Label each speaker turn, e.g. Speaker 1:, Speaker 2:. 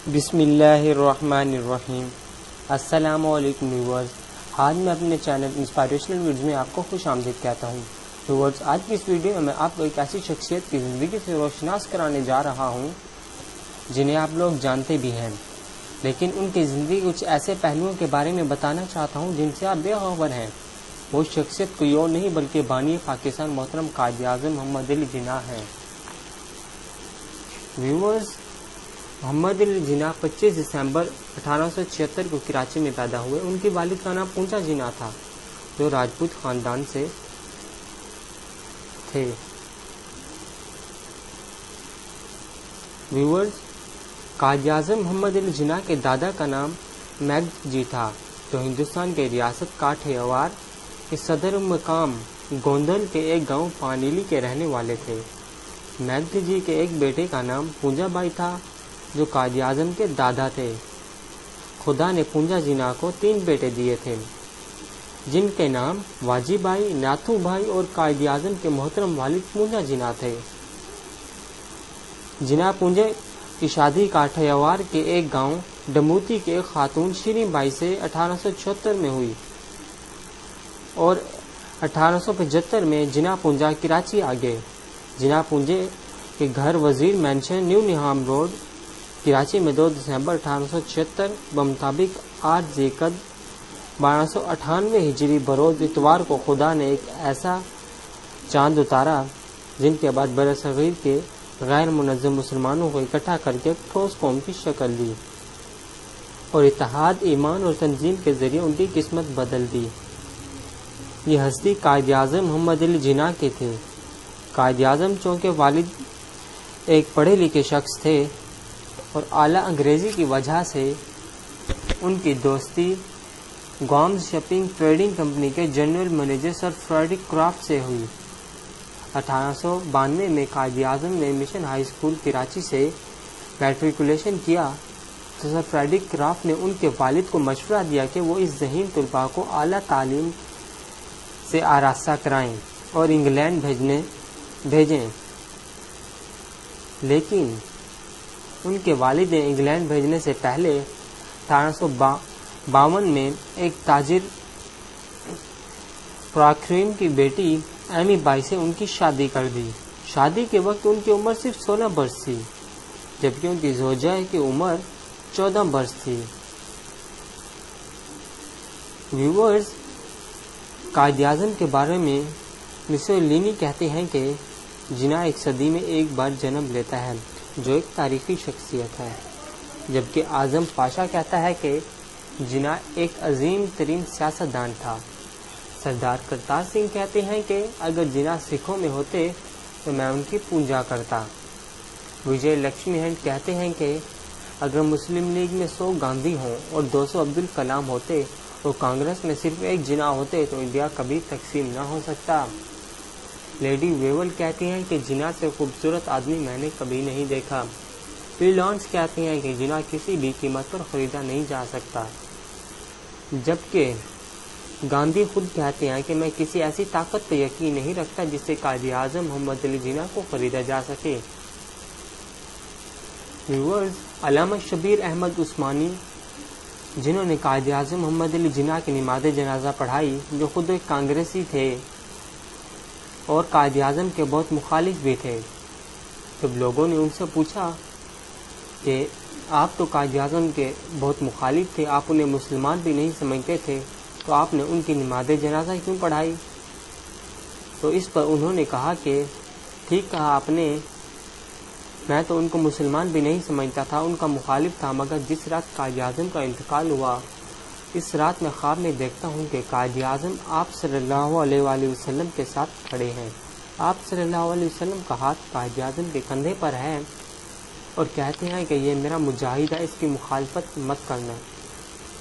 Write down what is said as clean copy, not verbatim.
Speaker 1: بسم اللہ الرحمن الرحیم۔ السلام علیکم ویورز، آج میں اپنے چینل انسپائریشنل ویڈیوز میں آپ کو خوش آمدید کہتا ہوں۔ ویورز، آج کی اس ویڈیو میں آپ کو ایک ایسی شخصیت کی زندگی سے روشناس کرانے جا رہا ہوں جنہیں آپ لوگ جانتے بھی ہیں، لیکن ان کی زندگی کچھ ایسے پہلوؤں کے بارے میں بتانا چاہتا ہوں جن سے آپ بے خبر ہیں۔ وہ شخصیت کوئی اور نہیں بلکہ بانی پاکستان محترم قائد اعظم محمد علی جناح ہیں۔ ویورز، محمد علی جناح 25 دسمبر 1876 کو کراچی میں پیدا ہوئے۔ ان کے والد کا نام پونچا جناح تھا جو راجپوت خاندان سے تھے۔ ویورز، قائد اعظم محمد علی جناح کے دادا کا نام میگد جی تھا جو ہندوستان کے ریاست کاٹھیاوار کے صدر مقام گوندل کے ایک گاؤں پانیلی کے رہنے والے تھے۔ میگد جی کے ایک بیٹے کا نام پونجا بائی تھا جو قائد اعظم کے دادا تھے۔ خدا نے پونجا جناح کو 3 بیٹے دیے تھے جن کے نام واجی بھائی، ناتھو بھائی اور قائد اعظم کے محترم والد پونجا جناح تھے۔ جناح پونجے کی شادی کاٹھیاوار کے ایک گاؤں ڈموتی کے ایک خاتون شیریں بائی سے 1874 میں ہوئی اور 1875 میں جناح پونجا کراچی آ گئے۔ جناح پونجے کے گھر وزیر مینشن، نیو نہام روڈ، کراچی میں 2 دسمبر 1876 بمطابق 8 ذی-القعدہ 1298 ہجری بروز اتوار کو خدا نے ایک ایسا چاند اتارا جن کے بعد برصغیر کے غیر منظم مسلمانوں کو اکٹھا کر کے ایک ٹھوس قوم کی شکل دی اور اتحاد، ایمان اور تنظیم کے ذریعے ان کی قسمت بدل دی۔ یہ ہستی قائد اعظم محمد علی جناح کے تھے۔ قائد اعظم چونکہ والد ایک پڑھے لکھے شخص تھے اور اعلیٰ انگریزی کی وجہ سے ان کی دوستی گومز شپنگ ٹریڈنگ کمپنی کے general manager sir Frederick craft سے ہوئی۔ 1892 میں قائد اعظم نے مشن ہائی اسکول کراچی سے میٹریکولیشن کیا تو سر فریڈرک کرافٹ نے ان کے والد کو مشورہ دیا کہ وہ اس ذہین طلباء کو اعلیٰ تعلیم سے آراستہ کرائیں اور انگلینڈ بھیجیں، لیکن ان کے والد نے انگلینڈ بھیجنے سے پہلے 1852 میں ایک تاجر پراکریم کی بیٹی ایمی بائی سے ان کی شادی کر دی۔ شادی کے وقت ان کی عمر صرف 16 برس تھی جبکہ ان کی زوجہ کی عمر 14 برس تھی۔ ویورز، قائد اعظم کے بارے میں مسولینی کہتے ہیں کہ جناح ایک صدی میں ایک بار جنم لیتا ہے جو ایک تاریخی شخصیت ہے، جبکہ اعظم پاشا کہتا ہے کہ جناح ایک عظیم ترین سیاستدان تھا۔ سردار کرتار سنگھ کہتے ہیں کہ اگر جناح سکھوں میں ہوتے تو میں ان کی پوجا کرتا۔ وجے لکشمی ہینڈ کہتے ہیں کہ اگر مسلم لیگ میں 100 گاندھی ہوں اور 200 عبدالکلام ہوتے اور کانگریس میں صرف ایک جناح ہوتے تو انڈیا کبھی تقسیم نہ ہو سکتا۔ لیڈی ویول کہتی ہیں کہ جناح سے خوبصورت آدمی میں نے کبھی نہیں دیکھا۔ پی لانس کہتے ہیں کہ جناح کسی بھی قیمت پر خریدا نہیں جا سکتا، جبکہ گاندھی خود کہتے ہیں کہ میں کسی ایسی طاقت پر یقین نہیں رکھتا جس سے قائد اعظم محمد علی جناح کو خریدا جا سکے۔ ویورز، علامہ شبیر احمد عثمانی جنہوں نے قائد اعظم محمد علی جناح کی نماز جنازہ پڑھائی، جو خود ایک کانگریسی تھے اور قائد اعظم کے بہت مخالف بھی تھے، جب لوگوں نے ان سے پوچھا کہ آپ تو قائد اعظم کے بہت مخالف تھے، آپ انہیں مسلمان بھی نہیں سمجھتے تھے، تو آپ نے ان کی نماز جنازہ کیوں پڑھائی؟ تو اس پر انہوں نے کہا کہ ٹھیک کہا آپ نے، میں تو ان کو مسلمان بھی نہیں سمجھتا تھا، ان کا مخالف تھا، مگر جس رات قائد اعظم کا انتقال ہوا اس رات میں خواب میں دیکھتا ہوں کہ قائد اعظم آپ صلی اللہ علیہ وآلہ وسلم کے ساتھ کھڑے ہیں۔ آپ صلی اللہ علیہ وسلم کا ہاتھ قائد اعظم کے کندھے پر ہے اور کہتے ہیں کہ یہ میرا مجاہد ہے، اس کی مخالفت مت کرنا۔